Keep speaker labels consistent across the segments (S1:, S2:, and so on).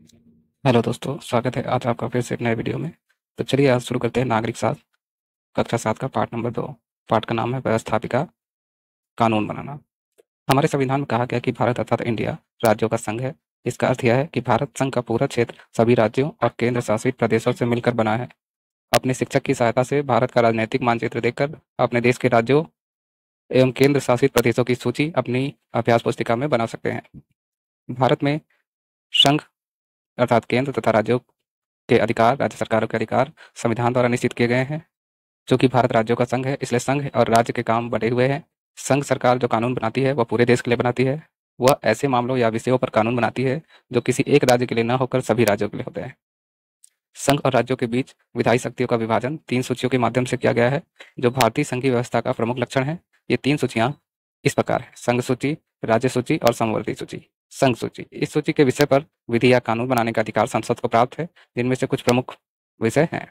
S1: Hello दोस्तों, स्वागत है आज आपका फिर से एक नए वीडियो में। तो चलिए आज शुरू करते हैं नागरिक शास्त्र कक्षा 7 का पाठ नंबर 2। पाठ का नाम है व्यवस्थापिका कानून बनाना। हमारे संविधान में कहा गया कि भारत अर्थात इंडिया राज्यों का संघ है। इसका अर्थ यह है कि भारत संघ का पूरा क्षेत्र सभी राज्यों और केंद्र शासित प्रदेशों से मिलकर बना है। अपने शिक्षक की सहायता से भारत का राजनीतिक मानचित्र देखकर अपने देश के राज्यों एवं केंद्र शासित प्रदेशों की सूची अपनी अभ्यास पुस्तिका में बना सकते हैं। भारत में संघ अर्थात केंद्र तथा राज्यों के अधिकार, राज्य सरकारों के अधिकार संविधान द्वारा निश्चित किए गए हैं। चूंकि भारत राज्यों का संघ है, इसलिए संघ और राज्य के काम बटे हुए हैं। संघ सरकार जो कानून बनाती है वह पूरे देश के लिए बनाती है। वह ऐसे मामलों या विषयों पर कानून बनाती है जो किसी एक राज्य के लिए न होकर सभी राज्यों के लिए होते हैं। संघ और राज्यों के बीच विधायी शक्तियों का विभाजन 3 सूचियों के माध्यम से किया गया है, जो भारतीय संघीय व्यवस्था का प्रमुख लक्षण है। ये 3 सूचियां इस प्रकार है: संघ सूची, राज्य सूची और समवर्ती सूची। संघ सूची: इस सूची के विषय पर विधि या कानून बनाने का अधिकार संसद को प्राप्त है, जिनमें से कुछ प्रमुख विषय हैं,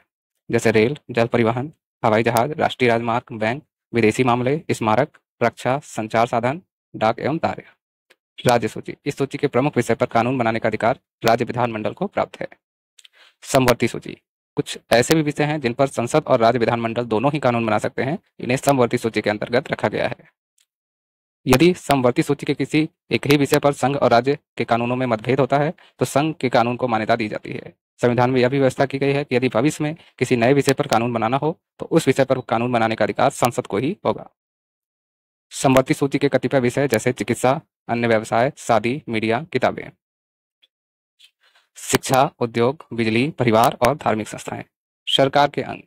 S1: जैसे रेल, जल परिवहन, हवाई जहाज, राष्ट्रीय राजमार्ग, बैंक, विदेशी मामले, स्मारक, रक्षा, संचार साधन, डाक एवं तार। राज्य सूची: इस सूची के प्रमुख विषय पर कानून बनाने का अधिकार राज्य विधानमंडल को प्राप्त है। समवर्ती सूची: कुछ ऐसे भी विषय हैं जिन पर संसद और राज्य विधानमंडल दोनों ही कानून बना सकते हैं। इन्हें समवर्ती सूची के अंतर्गत रखा गया है। यदि समवर्ती सूची के किसी एक ही विषय पर संघ और राज्य के कानूनों में मतभेद होता है, तो संघ के कानून को मान्यता दी जाती है। संविधान में यह भी व्यवस्था की गई है कि यदि भविष्य में किसी नए विषय पर कानून बनाना हो, तो उस विषय पर कानून बनाने का अधिकार संसद को ही होगा। समवर्ती सूची के कतिपय विषय जैसे चिकित्सा, अन्य व्यवसाय, शादी, मीडिया, किताबें, शिक्षा, उद्योग, बिजली, परिवार और धार्मिक संस्थाएं। सरकार के अंग: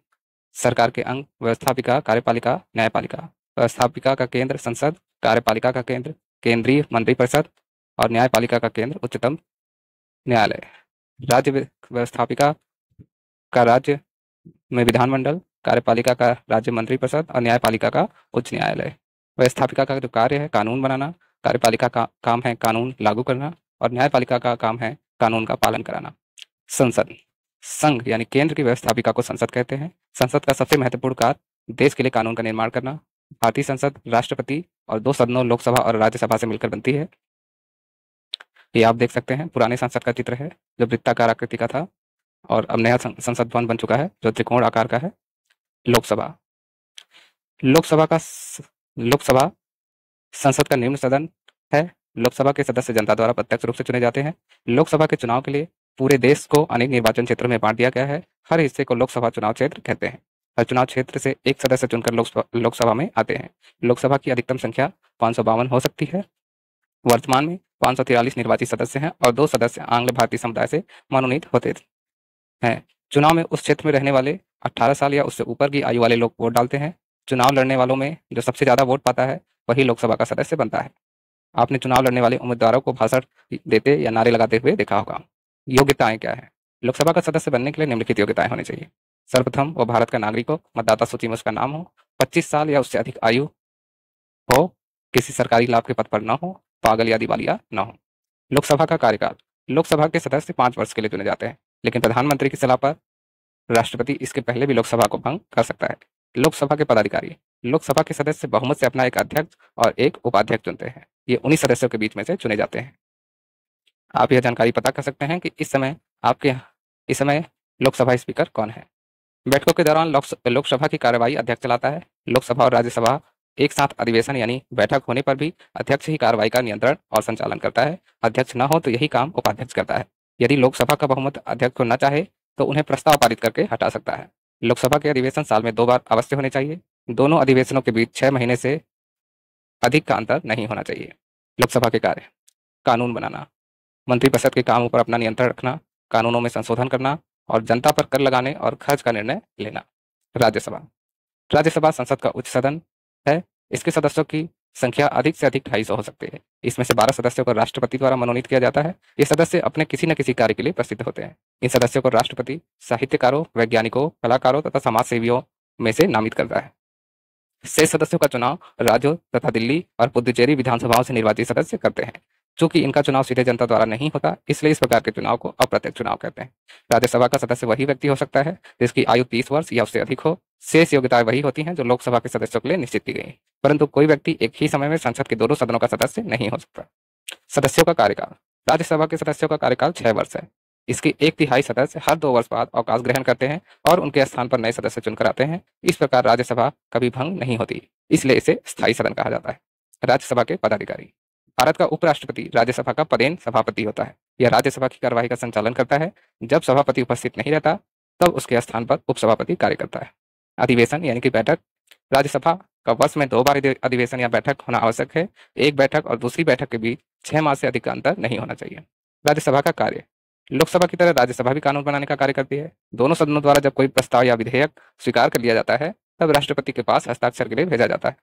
S1: सरकार के अंग व्यवस्थापिका, कार्यपालिका, न्यायपालिका। व्यवस्थापिका का केंद्र संसद, कार्यपालिका का केंद्र केंद्रीय मंत्रिपरिषद और न्यायपालिका का केंद्र उच्चतम न्यायालय। राज्य व्यवस्थापिका का राज्य में विधानमंडल, कार्यपालिका का राज्य मंत्रिपरिषद और न्यायपालिका का उच्च न्यायालय। व्यवस्थापिका का जो कार्य है कानून बनाना, कार्यपालिका का काम है कानून लागू करना और न्यायपालिका का काम है कानून का पालन कराना। संसद: संघ यानी केंद्र की व्यवस्थापिका को संसद कहते हैं। संसद का सबसे महत्वपूर्ण कार्य देश के लिए कानून का निर्माण करना। भारतीय संसद राष्ट्रपति और 2 सदनों लोकसभा और राज्यसभा से मिलकर बनती है। ये आप देख सकते हैं, पुराने संसद का चित्र है जो वृत्ताकार आकृति का था और अब नया संसद भवन बन चुका है जो त्रिकोण आकार का है। लोकसभा: लोकसभा का लोकसभा संसद का निम्न सदन है। लोकसभा के सदस्य जनता द्वारा प्रत्यक्ष रूप से चुने जाते हैं। लोकसभा के चुनाव के लिए पूरे देश को अनेक निर्वाचन क्षेत्रों में बांट दिया गया है। हर हिस्से को लोकसभा चुनाव क्षेत्र कहते हैं। हर चुनाव क्षेत्र से एक सदस्य चुनकर लोकसभा में आते हैं। लोकसभा की अधिकतम संख्या 552 हो सकती है। वर्तमान में 543 निर्वाचित सदस्य हैं और 2 सदस्य आंग्ल भारतीय समुदाय से मनोनीत होते हैं। चुनाव में उस क्षेत्र में रहने वाले 18 साल या उससे ऊपर की आयु वाले लोग वोट डालते हैं। चुनाव लड़ने वालों में जो सबसे ज्यादा वोट पाता है वही लोकसभा का सदस्य बनता है। आपने चुनाव लड़ने वाले उम्मीदवारों को भाषण देते या नारे लगाते हुए देखा होगा। योग्यताएं क्या है? लोकसभा का सदस्य बनने के लिए निम्नलिखित योग्यताएं होनी चाहिए। सर्वप्रथम, वो भारत का नागरिक हो, मतदाता सूची में उसका नाम हो, 25 साल या उससे अधिक आयु हो, किसी सरकारी लाभ के पद पर न हो, पागल या दिवालिया न हो। लोकसभा का कार्यकाल: लोकसभा के सदस्य 5 वर्ष के लिए चुने जाते हैं, लेकिन प्रधानमंत्री की सलाह पर राष्ट्रपति इसके पहले भी लोकसभा को भंग कर सकता है। लोकसभा के पदाधिकारी: लोकसभा के सदस्य बहुमत से अपना एक अध्यक्ष और एक उपाध्यक्ष चुनते हैं। ये उन्हीं सदस्यों के बीच में से चुने जाते हैं। आप यह जानकारी पता कर सकते हैं कि इस समय लोकसभा स्पीकर कौन है। बैठकों के दौरान लोकसभा की कार्यवाही अध्यक्ष चलाता है। लोकसभा और राज्यसभा एक साथ अधिवेशन यानी बैठक होने पर भी अध्यक्ष ही कार्रवाई का नियंत्रण और संचालन करता है। अध्यक्ष न हो तो यही काम उपाध्यक्ष करता है। यदि लोकसभा का बहुमत अध्यक्ष को न चाहे तो उन्हें प्रस्ताव पारित करके हटा सकता है। लोकसभा के अधिवेशन साल में 2 बार अवश्य होने चाहिए। दोनों अधिवेशनों के बीच 6 महीने से अधिक का अंतर नहीं होना चाहिए। लोकसभा के कार्य: कानून बनाना, मंत्रिपरिषद के कामों पर अपना नियंत्रण रखना, कानूनों में संशोधन करना और जनता पर कर लगाने और खर्च का निर्णय लेना। राज्यसभा: राज्यसभा संसद का उच्च सदन है। इसके सदस्यों की संख्या अधिक से अधिक 250 हो सकती है। इसमें से 12 सदस्यों को राष्ट्रपति द्वारा मनोनीत किया जाता है। ये सदस्य अपने किसी न किसी कार्य के लिए प्रसिद्ध होते हैं। इन सदस्यों को राष्ट्रपति साहित्यकारों, वैज्ञानिकों, कलाकारों तथा समाज सेवियों में से नामित करता है। शेष सदस्यों का चुनाव राज्यों तथा दिल्ली और पुडुचेरी विधानसभाओं से निर्वाचित सदस्य करते हैं। चूंकि इनका चुनाव सीधे जनता द्वारा नहीं होता, इसलिए इस प्रकार के चुनाव को अप्रत्यक्ष चुनाव कहते हैं। राज्यसभा का सदस्य वही व्यक्ति हो सकता है जिसकी आयु 30 वर्ष या उससे अधिक हो। शेष योग्यताएं वही होती हैं जो लोकसभा के सदस्यों के लिए निश्चित की गई, परंतु कोई व्यक्ति एक ही समय में संसद के दोनों सदनों का सदस्य नहीं हो सकता। सदस्यों का कार्यकाल: राज्यसभा के सदस्यों का कार्यकाल 6 वर्ष है। इसके 1/3 सदस्य हर 2 वर्ष बाद अवकाश ग्रहण करते हैं और उनके स्थान पर नए सदस्य चुनकर आते हैं। इस प्रकार राज्यसभा कभी भंग नहीं होती, इसलिए इसे स्थायी सदन कहा जाता है। राज्यसभा के पदाधिकारी। भारत का उपराष्ट्रपति राज्यसभा का पदेन सभापति होता है। यह राज्यसभा की कार्यवाही का संचालन करता है। जब सभापति उपस्थित नहीं रहता तब उसके स्थान पर उपसभापति कार्य करता है। अधिवेशन यानी कि बैठक। राज्यसभा का वर्ष में 2 बार अधिवेशन या बैठक होना आवश्यक है। एक बैठक और दूसरी बैठक के बीच 6 माह से अधिक का अंतर नहीं होना चाहिए। राज्यसभा का कार्य। लोकसभा की तरह राज्यसभा भी कानून बनाने का कार्य करती है। दोनों सदनों द्वारा जब कोई प्रस्ताव या विधेयक स्वीकार कर लिया जाता है तब राष्ट्रपति के पास हस्ताक्षर के लिए भेजा जाता है।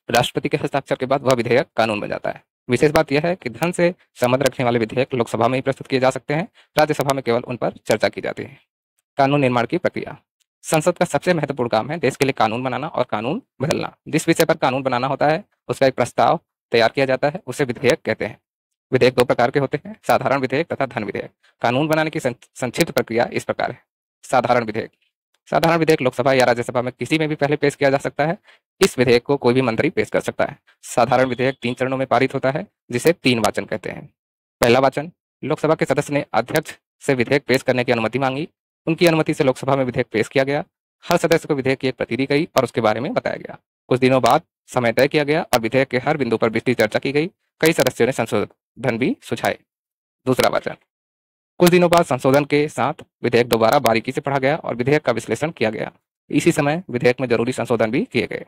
S1: राष्ट्रपति के हस्ताक्षर के बाद वह विधेयक कानून बन जाता है। विशेष बात यह है कि धन से संबंध रखने वाले विधेयक लोकसभा में ही प्रस्तुत किए जा सकते हैं। राज्यसभा में केवल उन पर चर्चा की जाती है। कानून निर्माण की प्रक्रिया। संसद का सबसे महत्वपूर्ण काम है देश के लिए कानून बनाना और कानून बदलना। जिस विषय पर कानून बनाना होता है उसका एक प्रस्ताव तैयार किया जाता है, उसे विधेयक कहते हैं। विधेयक 2 प्रकार के होते हैं, साधारण विधेयक तथा धन विधेयक। कानून बनाने की संक्षिप्त प्रक्रिया इस प्रकार है। साधारण विधेयक। साधारण विधेयक लोकसभा या राज्यसभा में किसी में भी पहले पेश किया जा सकता है। इस विधेयक को कोई भी मंत्री पेश कर सकता है। साधारण विधेयक 3 चरणों में पारित होता है, जिसे 3 वाचन कहते हैं। पहला वाचन। लोकसभा के सदस्य ने अध्यक्ष से विधेयक पेश करने की अनुमति मांगी। उनकी अनुमति से लोकसभा में विधेयक पेश किया गया। हर सदस्य को विधेयक की एक प्रति दी गई और उसके बारे में बताया गया। कुछ दिनों बाद समय तय किया गया और विधेयक के हर बिंदु पर विस्तृत चर्चा की गई। कई सदस्यों ने संशोधन भी सुझाए। दूसरा वाचन। कुछ दिनों बाद संशोधन के साथ विधेयक दोबारा बारीकी से पढ़ा गया और विधेयक का विश्लेषण किया गया। इसी समय विधेयक में जरूरी संशोधन भी किए गए।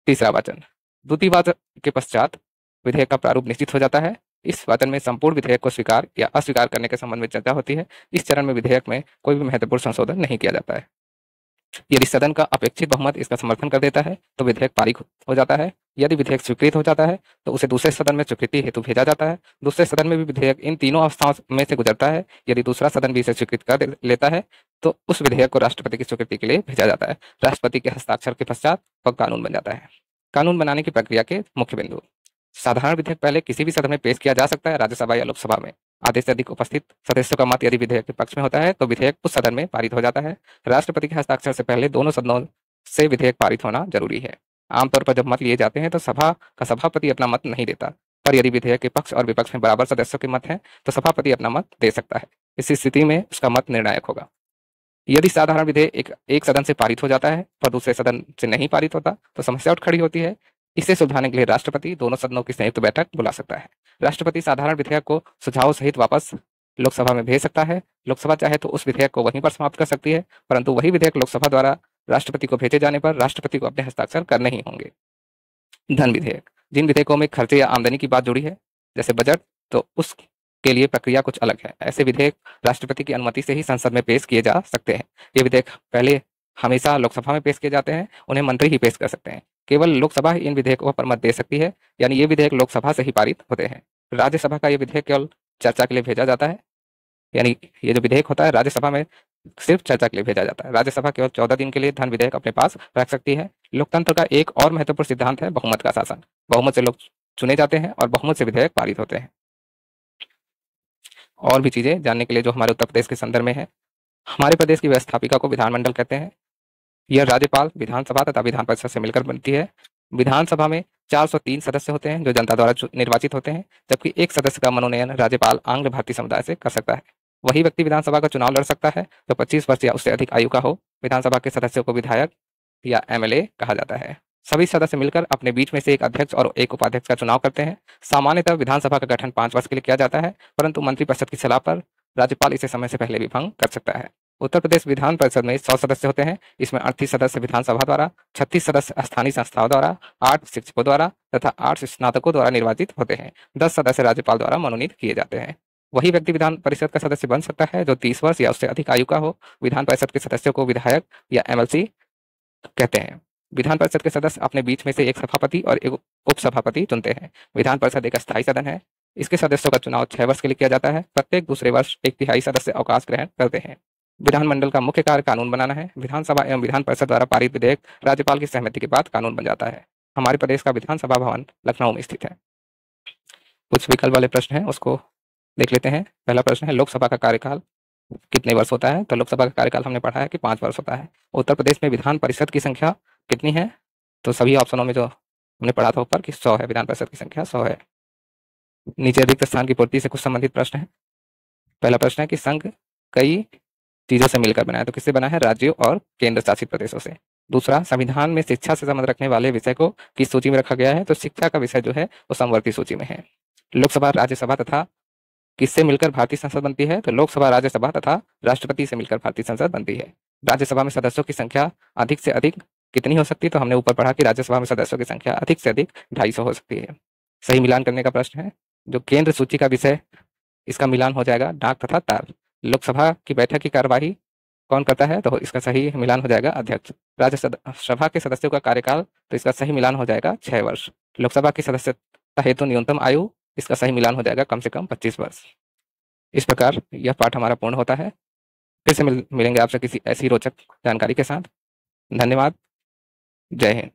S1: तीसरा वाचन। द्वितीय वाचन के पश्चात विधेयक का प्रारूप निश्चित हो जाता है। इस वाचन में संपूर्ण विधेयक को स्वीकार या अस्वीकार करने के संबंध में चर्चा होती है। इस चरण में विधेयक में कोई भी महत्वपूर्ण संशोधन नहीं किया जाता है। यदि सदन का अपेक्षित बहुमत इसका समर्थन कर देता है तो विधेयक पारित हो जाता है। यदि विधेयक स्वीकृत हो जाता है तो उसे दूसरे सदन में स्वीकृति हेतु भेजा जाता है। दूसरे सदन में भी विधेयक इन तीनों अवस्थाओं में से गुजरता है। यदि दूसरा सदन भी इसे स्वीकृत कर लेता है तो उस विधेयक को राष्ट्रपति की स्वीकृति के लिए भेजा जाता है। राष्ट्रपति के हस्ताक्षर के पश्चात वह कानून बन जाता है। कानून बनाने की प्रक्रिया के मुख्य बिंदु। साधारण विधेयक पहले किसी भी सदन में पेश किया जा सकता है, राज्यसभा या लोकसभा में। आधे से अधिक उपस्थित सदस्यों का मत यदि विधेयक के पक्ष में होता है तो विधेयक उस सदन में पारित हो जाता है। राष्ट्रपति के हस्ताक्षर से पहले दोनों सदनों से विधेयक पारित होना जरूरी है। आमतौर पर जब मत लिए जाते हैं तो सभा का सभापति अपना मत नहीं देता, पर यदि विधेयक के पक्ष और विपक्ष में बराबर सदस्यों के मत हैं तो सभापति अपना मत दे सकता है। इस स्थिति में उसका मत निर्णायक होगा। यदि साधारण विधेयक एक सदन से पारित हो जाता है पर दूसरे सदन से नहीं पारित होता तो समस्या उठ खड़ी होती है। इसे सुलझाने के लिए राष्ट्रपति दोनों सदनों की संयुक्त बैठक बुला सकता है। राष्ट्रपति साधारण विधेयक को सुझावों सहित वापस लोकसभा में भेज सकता है। लोकसभा चाहे तो उस विधेयक को वहीं पर समाप्त कर सकती है, परंतु वही विधेयक लोकसभा द्वारा राष्ट्रपति को भेजे जाने पर राष्ट्रपति को अपने हस्ताक्षर करने ही होंगे। धन विधेयक। जिन विधेयकों में खर्चे या आमदनी की बात जुड़ी है, जैसे बजट, तो उसके लिए प्रक्रिया कुछ अलग है। ऐसे विधेयक राष्ट्रपति की अनुमति से ही संसद में पेश किए जा सकते हैं। ये विधेयक पहले हमेशा लोकसभा में पेश किए जाते हैं, उन्हें मंत्री ही पेश कर सकते हैं। केवल लोकसभा ही इन विधेयकों पर मत दे सकती है, यानी ये विधेयक लोकसभा से ही पारित होते हैं। राज्यसभा का ये विधेयक केवल चर्चा के लिए भेजा जाता है, यानी ये जो विधेयक होता है राज्यसभा में सिर्फ चर्चा के लिए भेजा जाता है। राज्यसभा केवल 14 दिन के लिए धन विधेयक अपने पास रख सकती है। लोकतंत्र का एक और महत्वपूर्ण सिद्धांत है बहुमत का शासन। बहुमत से लोग चुने जाते हैं और बहुमत से विधेयक पारित होते हैं। और भी चीजें जानने के लिए जो हमारे उत्तर प्रदेश के संदर्भ में है, हमारे प्रदेश की व्यवस्थापिका को विधानमंडल कहते हैं। यह राज्यपाल, विधानसभा तथा विधान परिषद से मिलकर बनती है। विधानसभा में 403 सदस्य होते हैं जो जनता द्वारा निर्वाचित होते हैं, जबकि एक सदस्य का मनोनयन राज्यपाल आंग्ल भारतीय समुदाय से कर सकता है। वही व्यक्ति विधानसभा का चुनाव लड़ सकता है जो 25 वर्ष या उससे अधिक आयु का हो। विधानसभा के सदस्यों को विधायक या एमएलए कहा जाता है। सभी सदस्य मिलकर अपने बीच में से एक अध्यक्ष और एक उपाध्यक्ष का चुनाव करते हैं। सामान्यतः विधानसभा का गठन 5 वर्ष के लिए किया जाता है, परंतु मंत्रिपरिषद की सलाह पर राज्यपाल इसे समय से पहले भी भंग कर सकता है। उत्तर प्रदेश विधान परिषद में 100 सदस्य होते हैं। इसमें 38 सदस्य विधानसभा द्वारा, 36 सदस्य स्थानीय संस्थाओं द्वारा, 8 शिक्षकों द्वारा तथा 8 स्नातकों द्वारा निर्वाचित होते हैं। 10 सदस्य राज्यपाल द्वारा मनोनीत किए जाते हैं। वही व्यक्ति विधान परिषद का सदस्य बन सकता है जो 30 वर्ष या उससे अधिक आयु का हो। विधान परिषद के सदस्यों को विधायक या एमएलसी कहते हैं। विधान परिषद के सदस्य अपने बीच में से एक सभापति और एक उपसभापति चुनते हैं। विधान परिषद एक अस्थायी सदन है। इसके सदस्यों का चुनाव 6 वर्ष के लिए किया जाता है। प्रत्येक दूसरे वर्ष 1/3 सदस्य अवकाश ग्रहण करते हैं। विधानमंडल का मुख्य कार्य कानून बनाना है। विधानसभा एवं विधान परिषद द्वारा पारित विधेयक राज्यपाल की सहमति के बाद कानून बन जाता है। हमारे प्रदेश का विधानसभा भवन लखनऊ में स्थित है। कुछ विकल्प वाले प्रश्न हैं, उसको देख लेते हैं। पहला प्रश्न है, लोकसभा का कार्यकाल कितने वर्ष होता है? तो लोकसभा का कार्यकाल हमने पढ़ा है कि 5 वर्ष होता है। उत्तर प्रदेश में विधान परिषद की संख्या कितनी है? तो सभी ऑप्शनों में जो हमने पढ़ा था ऊपर कि 100 है, विधान परिषद की संख्या 100 है। नीचे रिक्त स्थान की पूर्ति से कुछ संबंधित प्रश्न है। पहला प्रश्न है कि संघ कई चीजों से मिलकर बना है, तो किससे बना है? राज्यों और केंद्र शासित प्रदेशों से। दूसरा, संविधान में शिक्षा से संबंध रखने वाले विषय को किस सूची में रखा गया है? तो शिक्षा का विषय जो है वो समवर्ती सूची में है। लोकसभा, राज्यसभा तथा किससे मिलकर भारतीय संसद बनती है? तो लोकसभा, राज्यसभा तथा राष्ट्रपति से मिलकर भारतीय संसद बनती है। राज्यसभा में सदस्यों की संख्या अधिक से अधिक कितनी हो सकती है? तो हमने ऊपर पढ़ा कि राज्यसभा में सदस्यों की संख्या अधिक से अधिक 250 हो सकती है। सही मिलान करने का प्रश्न है। जो केंद्र सूची का विषय, इसका मिलान हो जाएगा डाक तथा तार। लोकसभा की बैठक की कार्यवाही कौन करता है? तो इसका सही मिलान हो जाएगा अध्यक्ष। राज्यसभा के सदस्यों का कार्यकाल, तो इसका सही मिलान हो जाएगा 6 वर्ष। लोकसभा की सदस्यता हेतु न्यूनतम आयु, इसका सही मिलान हो जाएगा कम से कम 25 वर्ष। इस प्रकार यह पाठ हमारा पूर्ण होता है। फिर से मिलेंगे आपसे किसी ऐसी रोचक जानकारी के साथ। धन्यवाद। जय हिंद।